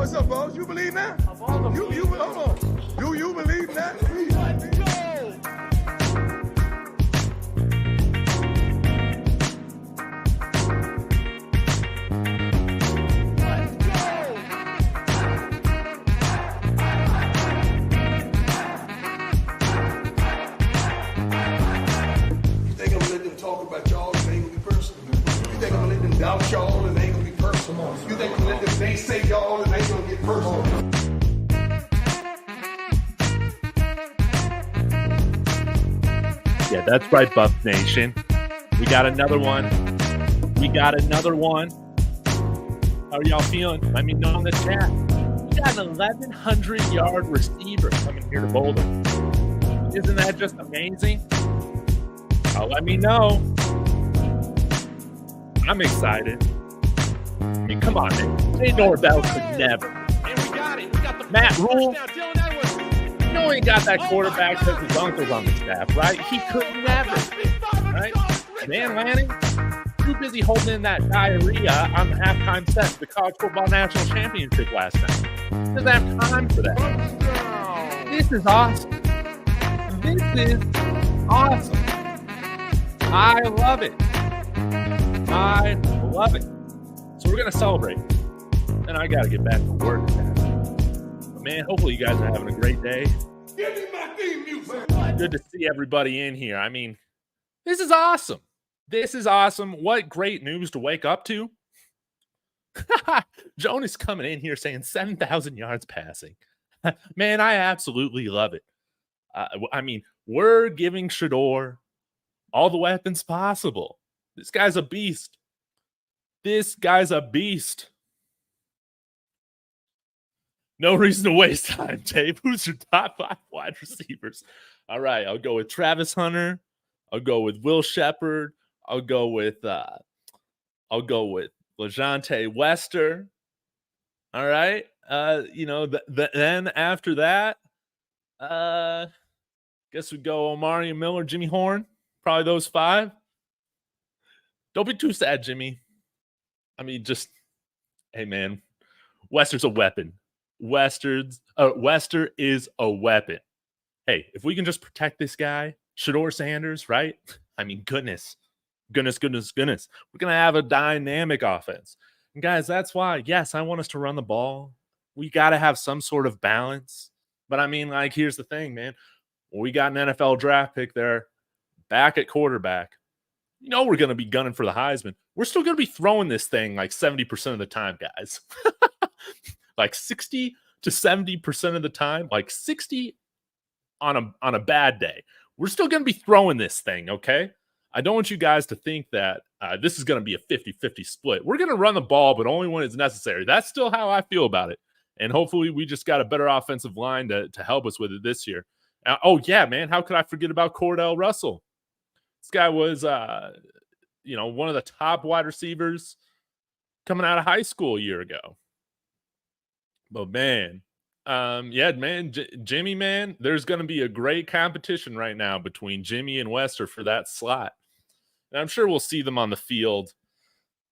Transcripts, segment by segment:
What's up, boss? You believe that? Hold on. Do you believe that? Let's go. Doubt y'all and ain't gonna be personal. You think I'm gonna let them say y'all and ain't gonna get personal? Yeah, that's right, Buff Nation. We got another one. How are y'all feeling? Let me know in the chat. We got an 1,100-yard receiver coming here to Boulder. Isn't that just amazing? Let me know. I'm excited. I mean, come on, man. Jay Norvell could never. And we got it. We got the Matt Rule. Dylan You know he got that quarterback because his uncle's on the staff, right? He could never, right? Dan Lanning, too busy holding in that diarrhea on the halftime set of the College Football National Championship last night. Doesn't have time for that. This is awesome. I love it. So we're going to celebrate. And I got to get back to work. But man, hopefully you guys are having a great day. Give me my theme music. Good to see everybody in here. I mean, this is awesome. What great news to wake up to. Jonas coming in here saying 7,000 yards passing. Man, I absolutely love it. I mean, we're giving Shedeur all the weapons possible. This guy's a beast. No reason to waste time, Dave. Who's your top 5 wide receivers? All right, I'll go with Travis Hunter. I'll go with Will Shepard. I'll go with LaJohntay Wester. All right. Then after that, guess we go Omari Miller, Jimmy Horn. Probably those 5. Don't be too sad, Jimmy. I mean, hey, man, Wester's a weapon. Wester is a weapon. Hey, if we can just protect this guy, Shedeur Sanders, right? I mean, goodness. We're going to have a dynamic offense. And guys, that's why, yes, I want us to run the ball. We got to have some sort of balance. But I mean, like, here's the thing, man. We got an NFL draft pick there back at quarterback. You know we're going to be gunning for the Heisman. We're still going to be throwing this thing like 70% of the time, guys. Like 60 to 70% of the time, like 60 on a bad day. We're still going to be throwing this thing, okay? I don't want you guys to think that this is going to be a 50-50 split. We're going to run the ball, but only when it's necessary. That's still how I feel about it. And hopefully we just got a better offensive line to help us with it this year. Oh, yeah, man. How could I forget about Cordell Russell? This guy was, one of the top wide receivers coming out of high school a year ago. But, man, Jimmy, man, there's going to be a great competition right now between Jimmy and Wester for that slot. And I'm sure we'll see them on the field,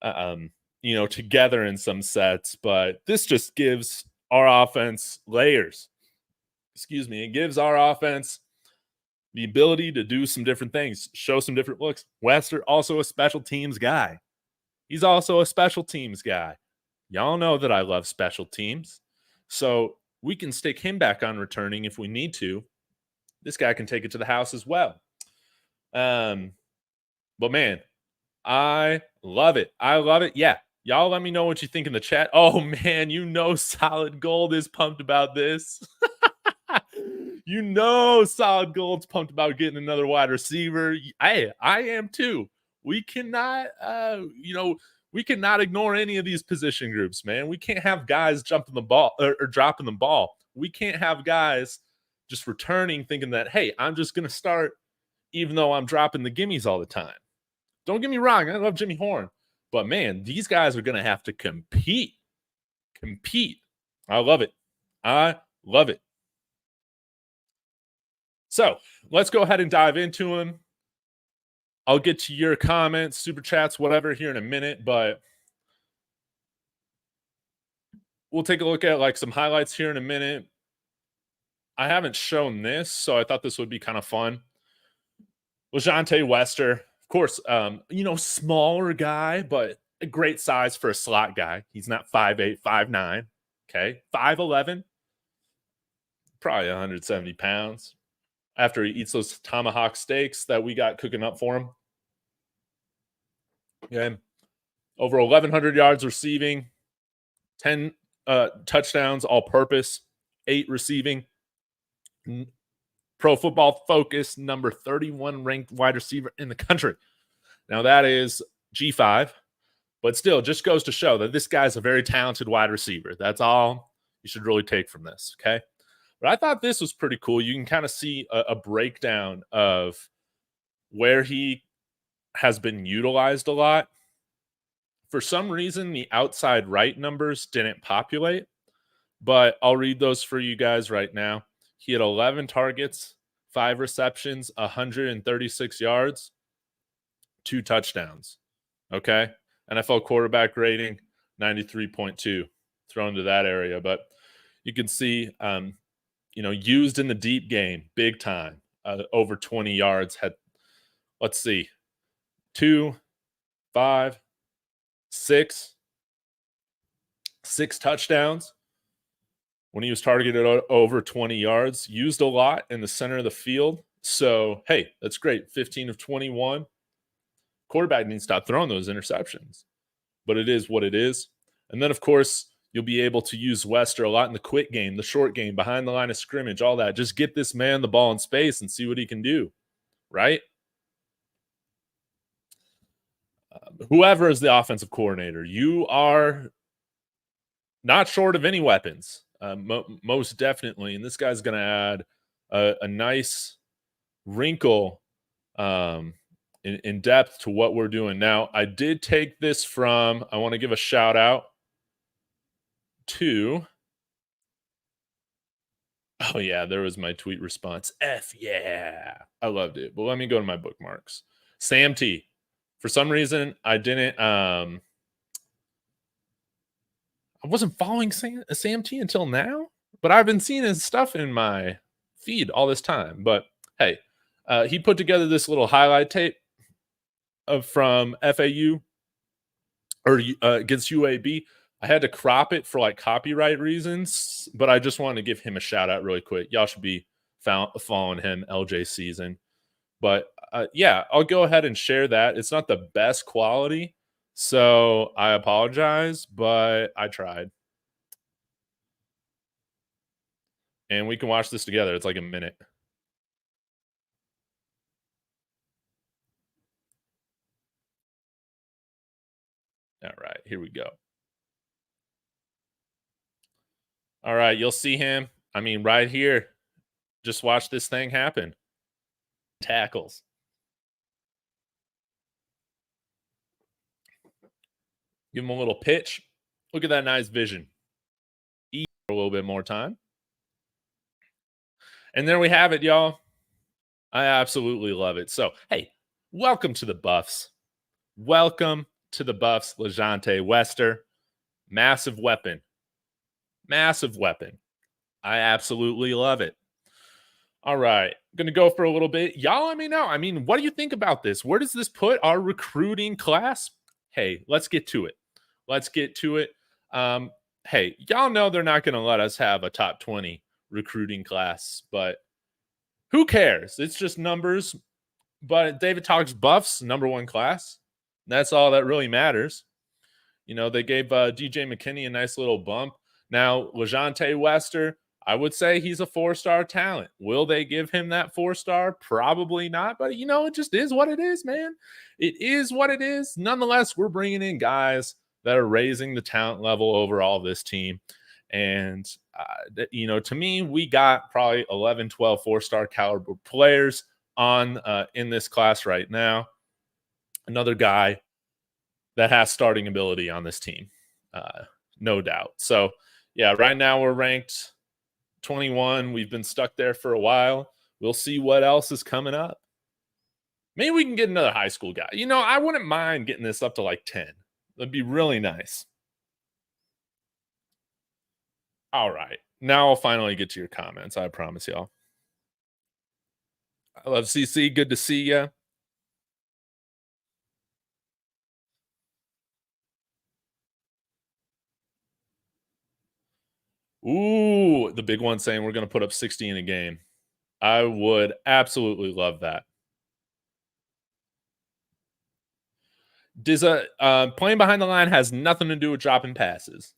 together in some sets. But this just gives our offense layers. It gives our offense the ability to do some different things, show some different looks. Wester, also a special teams guy. He's also a special teams guy. Y'all know that I love special teams. So we can stick him back on returning if we need to. This guy can take it to the house as well. But, man, I love it. Yeah. Y'all let me know what you think in the chat. Oh, man, Solid Gold is pumped about this. Solid Gold's pumped about getting another wide receiver. I am too. We cannot, we cannot ignore any of these position groups, man. We can't have guys jumping the ball or dropping the ball. We can't have guys just returning thinking that, hey, I'm just going to start even though I'm dropping the gimmies all the time. Don't get me wrong. I love Jimmy Horn. But, man, these guys are going to have to compete. I love it. So let's go ahead and dive into them. I'll get to your comments, super chats, whatever here in a minute, but we'll take a look at like some highlights here in a minute. I haven't shown this, so I thought this would be kind of fun. LaJohntay Wester, of course, smaller guy, but a great size for a slot guy. He's not 5'8", 5'9", okay? 5'11", probably 170 pounds after he eats those tomahawk steaks that we got cooking up for him. Okay. Over 1,100 yards receiving, 10 touchdowns all purpose, 8 receiving. Pro Football Focus, number 31 ranked wide receiver in the country. Now that is G5, but still just goes to show that this guy's a very talented wide receiver. That's all you should really take from this, okay? But I thought this was pretty cool. You can kind of see a breakdown of where he has been utilized a lot. For some reason, the outside right numbers didn't populate, but I'll read those for you guys right now. He had 11 targets, 5 receptions, 136 yards, 2 touchdowns. Okay. NFL quarterback rating, 93.2, thrown to that area. But you can see, used in the deep game, big time, over 20 yards. Had, let's see, 2, 5, 6 touchdowns. When he was targeted over 20 yards, used a lot in the center of the field. So, hey, that's great. 15 of 21. Quarterback needs to stop throwing those interceptions. But it is what it is. And then, of course, you'll be able to use Wester a lot in the quick game, the short game, behind the line of scrimmage, all that. Just get this man the ball in space and see what he can do, right? Whoever is the offensive coordinator, you are not short of any weapons. Most definitely. And this guy's going to add a nice wrinkle in depth to what we're doing. Now, I did take this from, I want to give a shout out to, oh yeah, there was my tweet response. F yeah. I loved it. But let me go to my bookmarks. Sam T. For some reason, I didn't, I wasn't following Sam T until now, but I've been seeing his stuff in my feed all this time. But hey, he put together this little highlight tape from FAU or against UAB. I had to crop it for like copyright reasons, but I just wanted to give him a shout out really quick. Y'all should be following him, LJ Season. But yeah, I'll go ahead and share that. It's not the best quality, so I apologize, but I tried. And we can watch this together. It's like a minute. All right, here we go. All right, you'll see him. I mean, right here. Just watch this thing happen. Tackles. Give him a little pitch. Look at that nice vision. Eat for a little bit more time. And there we have it, y'all. I absolutely love it. So, hey, welcome to the Buffs. Welcome to the Buffs, LaJohntay Wester. Massive weapon. Massive weapon. I absolutely love it. All right. Going to go for a little bit. Y'all let me know. I mean, what do you think about this? Where does this put our recruiting class? Hey, let's get to it. Let's get to it. Hey, y'all know they're not going to let us have a top 20 recruiting class, but who cares? It's just numbers. But David Talks Buffs, #1 class. That's all that really matters. You know, they gave DJ McKinney a nice little bump. Now, LaJohntay Wester, I would say he's a 4-star talent. Will they give him that 4-star? Probably not. But, you know, it just is what it is, man. It is what it is. Nonetheless, we're bringing in guys that are raising the talent level overall of this team. And, you know, to me, we got probably 11, 12 4-star caliber players on in this class right now. Another guy that has starting ability on this team, no doubt. So, yeah, right now we're ranked 21. We've been stuck there for a while. We'll see what else is coming up. Maybe we can get another high school guy. You know, I wouldn't mind getting this up to like 10. That'd be really nice. All right. Now I'll finally get to your comments. I promise y'all. I love CC. Good to see ya. Ooh, the big one saying we're going to put up 60 in a game. I would absolutely love that. Playing behind the line has nothing to do with dropping passes.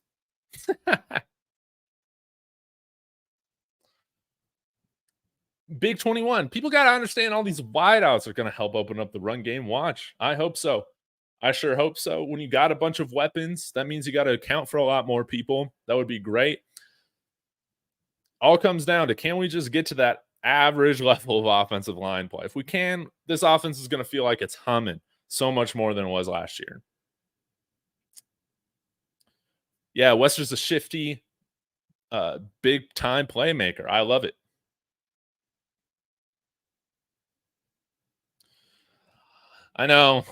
Big 21. People got to understand all these wideouts are going to help open up the run game. Watch. I hope so. I sure hope so. When you got a bunch of weapons, that means you got to account for a lot more people. That would be great. All comes down to, can we just get to that average level of offensive line play? If we can, this offense is going to feel like it's humming so much more than it was last year. Yeah, Wester's a shifty, big time playmaker. I love it. I know.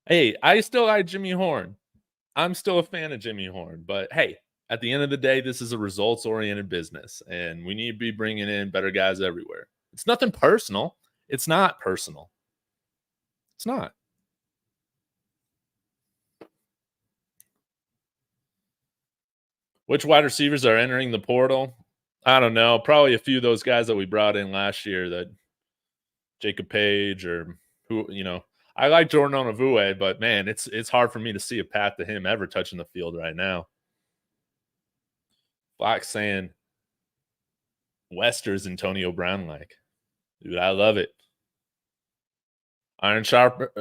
Hey, I still like Jimmy Horn. I'm still a fan of Jimmy Horn, but hey, at the end of the day, this is a results-oriented business, and we need to be bringing in better guys everywhere. It's nothing personal. It's not personal. It's not. Which wide receivers are entering the portal? I don't know. Probably a few of those guys that we brought in last year, that Jacob Page or who, I like Jordan Onavue, but man, it's hard for me to see a path to him ever touching the field right now. Fox saying Wester's Antonio Brown like. Dude, I love it. Iron sharp.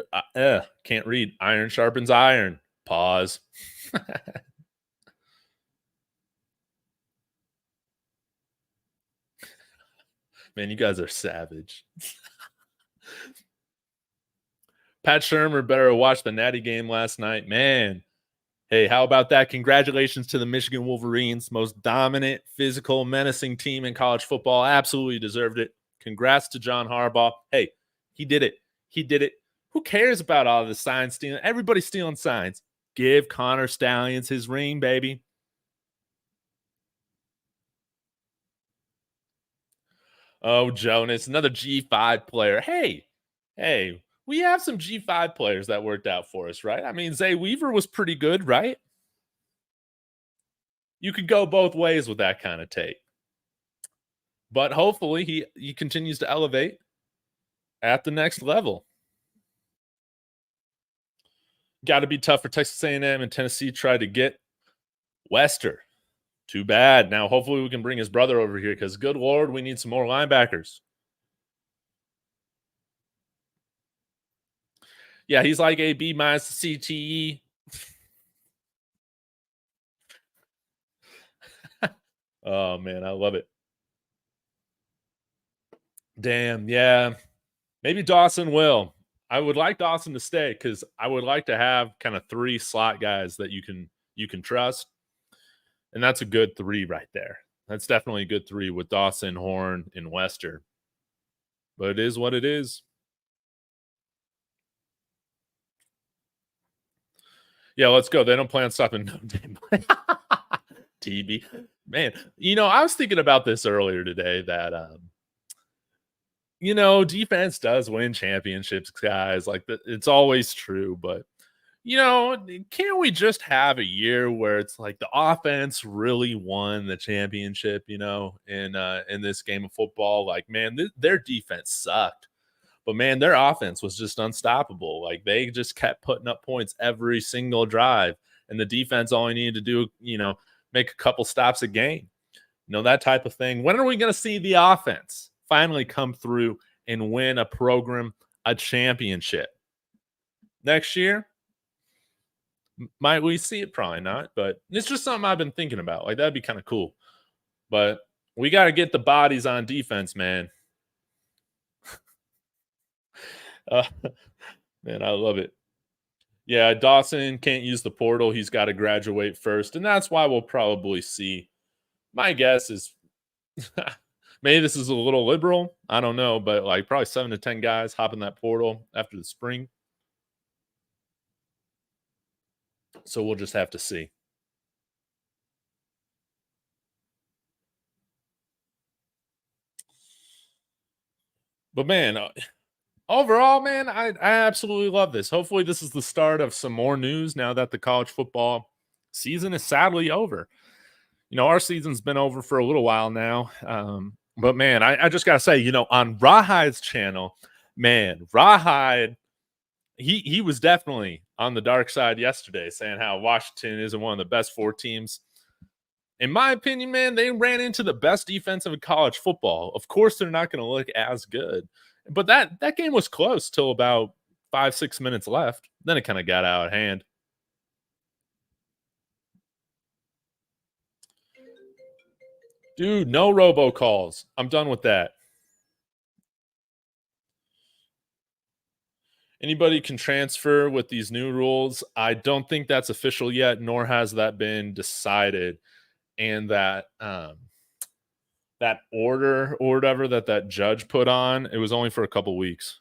Can't read. Iron sharpens iron. Pause. Man, you guys are savage. Pat Shurmur better watch the Natty game last night. Man, hey, how about that? Congratulations to the Michigan Wolverines, most dominant, physical, menacing team in college football. Absolutely deserved it. Congrats to John Harbaugh. Hey, he did it. He did it. Who cares about all the sign stealing? Everybody's stealing signs. Give Connor Stallions his ring, baby. Oh, Jonas, another G5 player. Hey, we have some G5 players that worked out for us, right? I mean, Zay Weaver was pretty good, right? You could go both ways with that kind of take. But hopefully he continues to elevate at the next level. Got to be tough for Texas A&M, and Tennessee tried to get Wester. Too bad. Now, hopefully we can bring his brother over here, because good Lord, we need some more linebackers. Yeah, he's like a B- CTE. Oh, man, I love it. Damn, yeah. Maybe Dawson will. I would like Dawson to stay, because I would like to have kind of 3 slot guys that you can trust. And that's a good 3 right there. That's definitely a good 3 with Dawson, Horn, and Wester. But it is what it is. Yeah, let's go. They don't plan on stopping Notre Dame. TB. Man, I was thinking about this earlier today that, defense does win championships, guys. Like, it's always true. But, can't we just have a year where it's like the offense really won the championship, in this game of football? Like, man, their defense sucked. But, man, their offense was just unstoppable. Like, they just kept putting up points every single drive. And the defense only needed to do, make a couple stops a game. That type of thing. When are we going to see the offense finally come through and win a program a championship? Next year? Might we see it? Probably not. But it's just something I've been thinking about. Like, that'd be kind of cool. But we got to get the bodies on defense, man. Man, I love it. Yeah, Dawson can't use the portal. He's got to graduate first. And that's why we'll probably see. My guess is maybe this is a little liberal. I don't know. But like probably 7 to 10 guys hop in that portal after the spring. So we'll just have to see. But man, overall, man, I absolutely love this. Hopefully, this is the start of some more news now that the college football season is sadly over. Our season's been over for a little while now. But man, I just gotta say, on Rawhide's channel, man, Rawhide, he was definitely on the dark side yesterday, saying how Washington isn't one of the best 4 teams. In my opinion, man, they ran into the best defense of college football. Of course, they're not going to look as good, but that game was close till about 5-6 minutes left. Then it kind of got out of hand. Dude, no robocalls. I'm done with that. Anybody can transfer with these new rules. I don't think that's official yet, nor has that been decided. And that that order or whatever that judge put on, it was only for a couple weeks.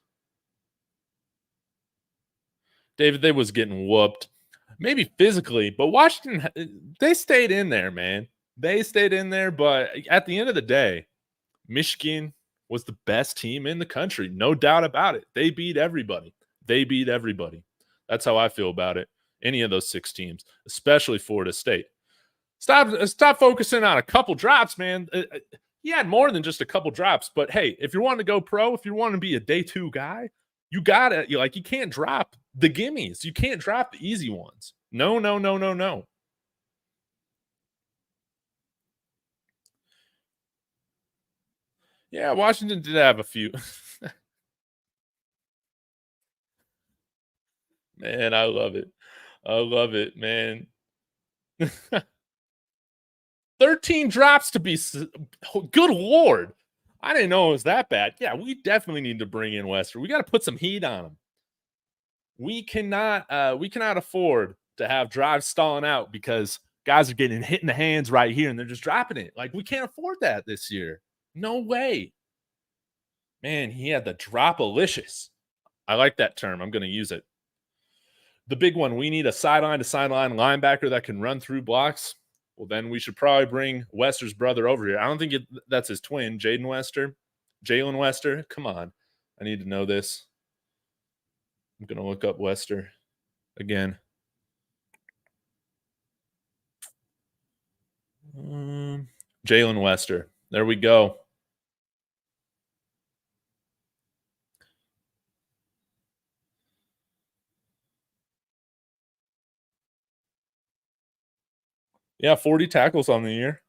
David, they was getting whooped, maybe physically, but Washington, they stayed in there, man. They stayed in there, but at the end of the day, Michigan was the best team in the country, no doubt about it. They beat everybody. That's how I feel about it. Any of those 6 teams, especially Florida State. Stop focusing on a couple drops, man. He had more than just a couple drops, but hey, if you want to go pro, if you want to be a day 2 guy, you can't drop the gimmies. You can't drop the easy ones. No. Yeah, Washington did have a few. Man, I love it, man. 13 drops to be good Lord. I didn't know it was that bad. Yeah, we definitely need to bring in Wester. We got to put some heat on him. We cannot afford to have drives stalling out because guys are getting hit in the hands right here and they're just dropping it. Like, we can't afford that this year. No way. Man, he had the drop-alicious. I like that term. I'm going to use it. The big one, we need a sideline-to-sideline linebacker that can run through blocks. Well, then we should probably bring Wester's brother over here. I don't think that's his twin, Jalen Wester. Come on. I need to know this. I'm going to look up Wester again. Jalen Wester. There we go. Yeah, 40 tackles on the year.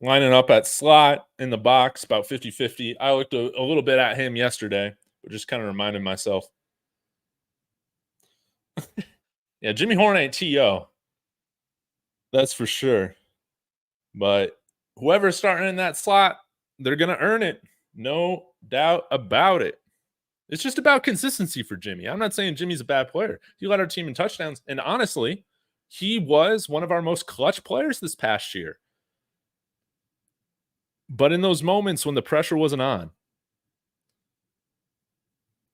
Lining up at slot in the box, about 50-50. I looked a little bit at him yesterday, but just kind of reminded myself. Yeah, Jimmy Horn ain't T.O. That's for sure. But whoever's starting in that slot, they're going to earn it. No doubt about it. It's just about consistency for Jimmy. I'm not saying Jimmy's a bad player. He led our team in touchdowns. And honestly, he was one of our most clutch players this past year. But in those moments when the pressure wasn't on,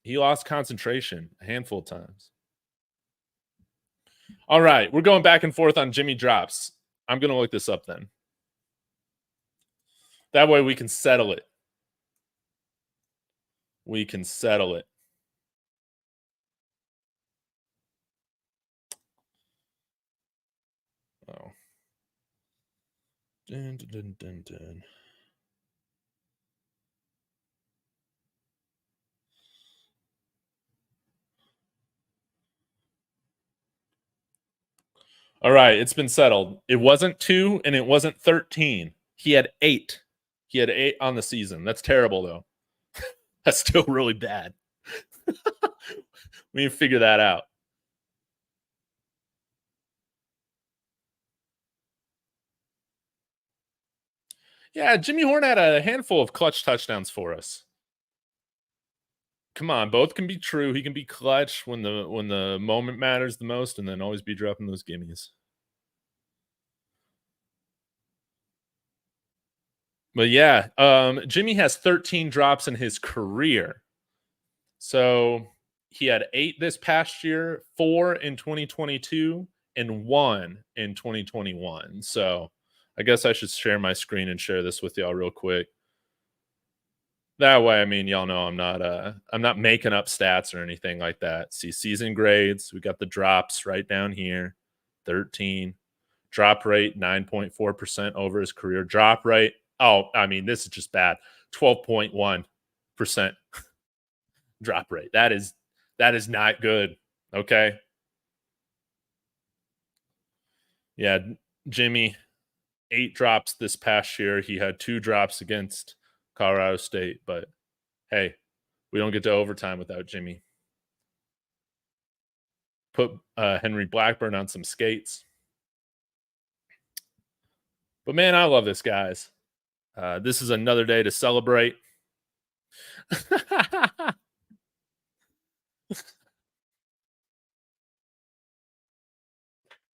he lost concentration a handful of times. All right, we're going back and forth on Jimmy drops. I'm going to look this up then. That way we can settle it. Oh. Dun. All right, it's been settled. It wasn't 2 and it wasn't 13. He had 8. He had 8 on the season. That's terrible, though. That's still really bad. We need to figure that out. Yeah, Jimmy Horn had a handful of clutch touchdowns for us. Come on, both can be true. He can be clutch when the moment matters the most, and then always be dropping those gimmies. But yeah, Jimmy has 13 drops in his career. So he had 8 this past year, 4 in 2022, and 1 in 2021. So I guess I should share my screen and share this with y'all real quick. That way, I mean, y'all know I'm not making up stats or anything like that. See, season grades, we got the drops right down here, 13. Drop rate, 9.4% over his career. Drop rate, oh, I mean, this is just bad. 12.1% drop rate. That is not good. Okay. Yeah, Jimmy, 8 drops this past year. He had 2 drops against Colorado State, but hey, we don't get to overtime without Jimmy. Put Henry Blackburn on some skates. But man, I love this, guys. This is another day to celebrate.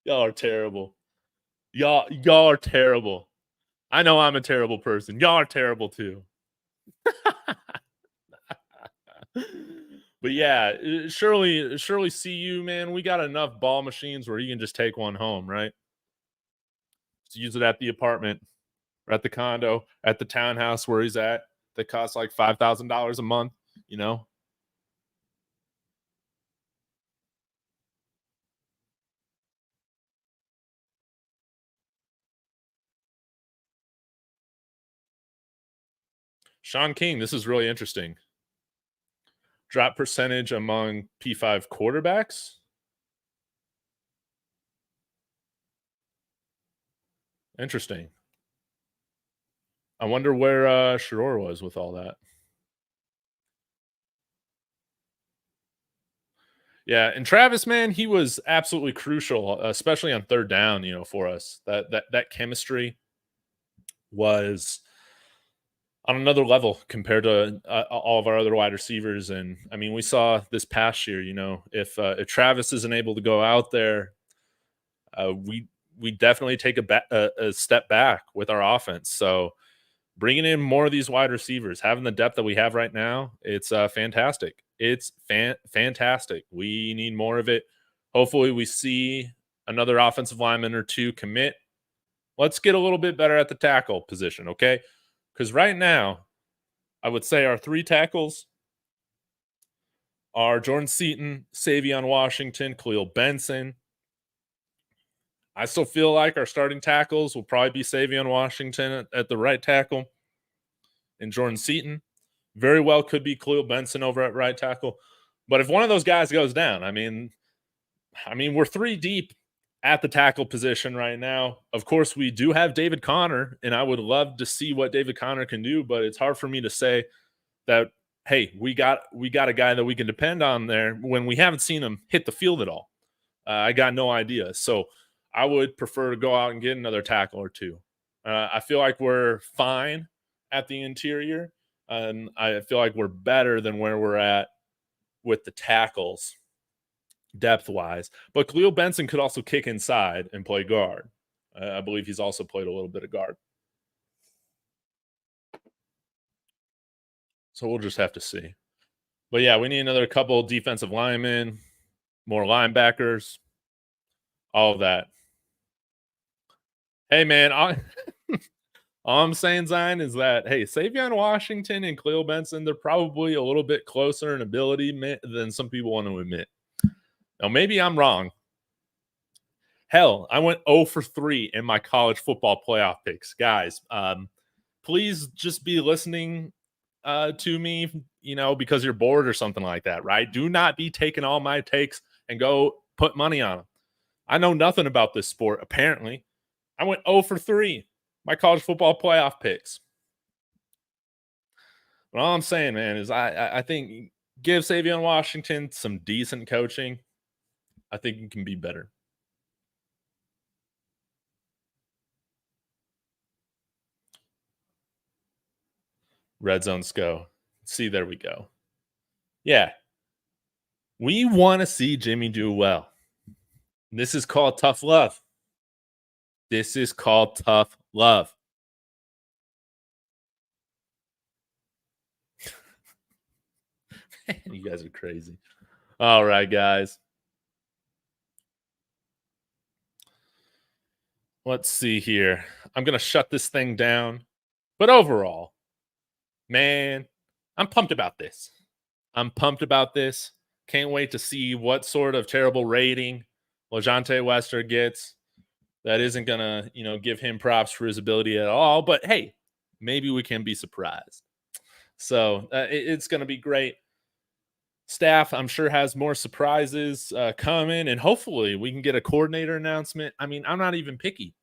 Y'all are terrible. Y'all are terrible. I know I'm a terrible person. Y'all are terrible too. But yeah, surely CU, man, we got enough ball machines where you can just take one home, right? Just use it at the apartment, or at the condo, at the townhouse where he's at that costs like $5,000 a month, you know? Sean King, this is really interesting. Drop percentage among P5 quarterbacks. Interesting. I wonder where Shador was with all that. Yeah, and Travis, man, he was absolutely crucial, especially on third down, you know, for us. That chemistry was on another level compared to all of our other wide receivers. And I mean, we saw this past year, you know, if Travis isn't able to go out there, we definitely take a step back with our offense. So bringing in more of these wide receivers, having the depth that we have right now, it's fantastic. It's fantastic. We need more of it. Hopefully we see another offensive lineman or two commit. Let's get a little bit better at the tackle position, okay? Because right now, I would say our 3 tackles are Jordan Seaton, Savion Washington, Khalil Benson. I still feel like our starting tackles will probably be Savion Washington at the right tackle and Jordan Seaton. Very well could be Khalil Benson over at right tackle. But if one of those guys goes down, I mean, we're 3 deep at the tackle position right now. Of course, we do have David Connor, and I would love to see what David Connor can do, but it's hard for me to say that, hey, we got a guy that we can depend on there when we haven't seen him hit the field at all. I got no idea. So I would prefer to go out and get another tackle or 2. I feel like we're fine at the interior, and I feel like we're better than where we're at with the tackles depth-wise. But Khalil Benson could also kick inside and play guard. I believe he's also played a little bit of guard. So we'll just have to see. But yeah, we need another couple defensive linemen, more linebackers, all of that. Hey, man, all I'm saying, Zion, is that, hey, Savion Washington and Khalil Benson, they're probably a little bit closer in ability than some people want to admit. Now, maybe I'm wrong. Hell, I went 0 for 3 in my college football playoff picks. Guys, please just be listening to me, you know, because you're bored or something like that, right? Do not be taking all my takes and go put money on them. I know nothing about this sport, apparently. I went 0 for 3, my college football playoff picks. But all I'm saying, man, is I think give Savion Washington some decent coaching. I think it can be better. Red zones go. See, there we go. Yeah. We want to see Jimmy do well. This is called tough love. This is called tough love. You guys are crazy. All right, guys. Let's see here. I'm going to shut this thing down. But overall, man, I'm pumped about this. Can't wait to see what sort of terrible rating LaJohntay Wester gets. That isn't going to, give him props for his ability at all. But hey, maybe we can be surprised. So it's going to be great. Staff, I'm sure, has more surprises coming, and hopefully we can get a coordinator announcement. I mean, I'm not even picky.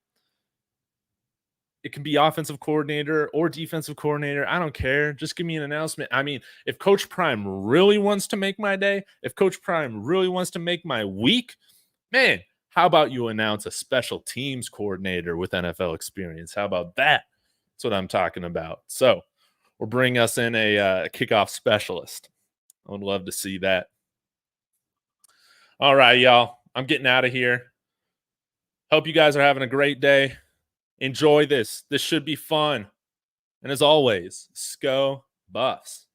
It can be offensive coordinator or defensive coordinator. I don't care. Just give me an announcement. I mean, if Coach Prime really wants to make my day, if Coach Prime really wants to make my week, man, how about you announce a special teams coordinator with NFL experience? How about that? That's what I'm talking about. So, or bring us in a kickoff specialist. I would love to see that. All right, y'all. I'm getting out of here. Hope you guys are having a great day. Enjoy this. This should be fun. And as always, Sco Buffs.